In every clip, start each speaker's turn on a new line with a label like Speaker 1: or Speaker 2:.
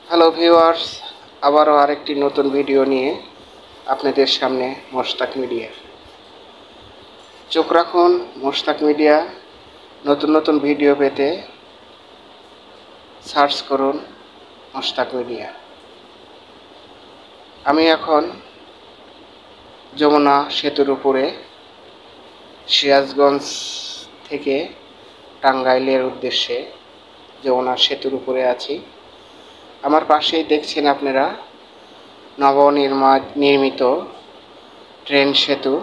Speaker 1: Hello viewers, আবারও আরেকটি নতুন ভিডিও নিয়ে আপনাদের সামনে মোশতাক মিডিয়া। চোখ রাখুন মোশতাক মিডিয়া। নতুন নতুন ভিডিও পেতে সার্চ করুন মোশতাক মিডিয়া। আমি এখন যমুনা সেতুর উপরে সিরাজগঞ্জ থেকে টাঙ্গাইলের উদ্দেশ্যে যমুনা সেতুর উপরে আছি। আমার পাশেই দেখছেন আপনারা নবনির্মিত ট্রেন সেতু।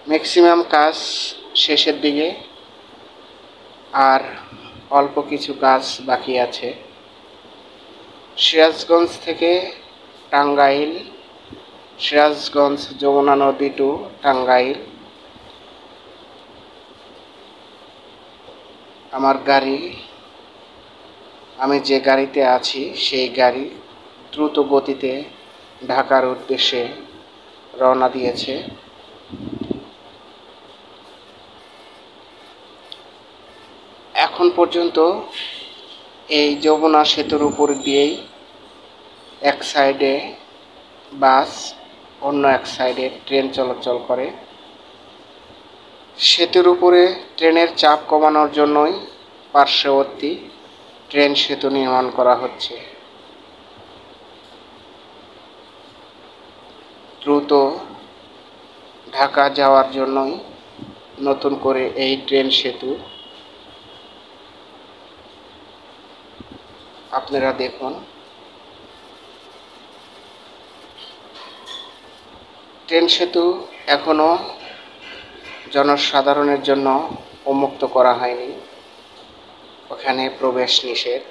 Speaker 1: ম্যাক্সিমাম কাজ শেষের দিকে, আর অল্প কিছু কাজ বাকি আছে। সিরাজগঞ্জ থেকে টাঙ্গাইল, সিরাজগঞ্জ যমুনা নদী টু টাঙ্গাইল। আমার গাড়ি, আমি যে গাড়িতে আছি সেই গাড়ি দ্রুত গতিতে ঢাকার উদ্দেশ্যে রওনা দিয়েছে। এখন পর্যন্ত এই যমুনা সেতুর উপর দিয়েই এক সাইডে বাস, অন্য এক সাইডে ট্রেন চলাচল করে। সেতুর উপরে ট্রেনের চাপ কমানোর জন্যই পার্শ্ববর্তী ট্রেন সেতু নির্মাণ করা হচ্ছে। দ্রুত ঢাকা যাওয়ার জন্যই নতুন করে এই ট্রেন সেতু। আপনারা দেখুন, ট্রেন সেতু এখনো জনসাধারণের জন্য উন্মুক্ত করা হয়নি, ওখানে প্রবেশ নিষেধ।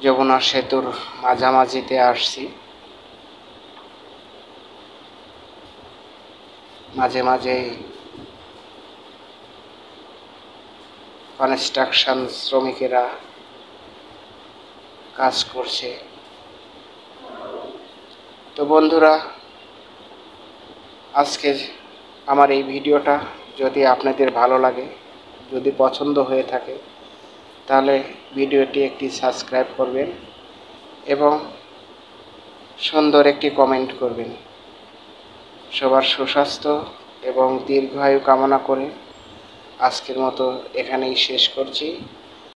Speaker 1: যমুনা সেতুর মাঝামাঝিতে আসছি, মাঝে মাঝেই কনস্ট্রাকশন শ্রমিকেরা কাজ করছে। তো বন্ধুরা, আজকে আমার এই ভিডিওটা যদি আপনাদের ভালো লাগে, যদি পছন্দ হয়ে থাকে, তাহলে ভিডিওটি একটি সাবস্ক্রাইব করবেন এবং সুন্দর একটি কমেন্ট করবেন। সবার সুস্বাস্থ্য এবং দীর্ঘায়ু কামনা করে আজকের মতো এখানেই শেষ করছি।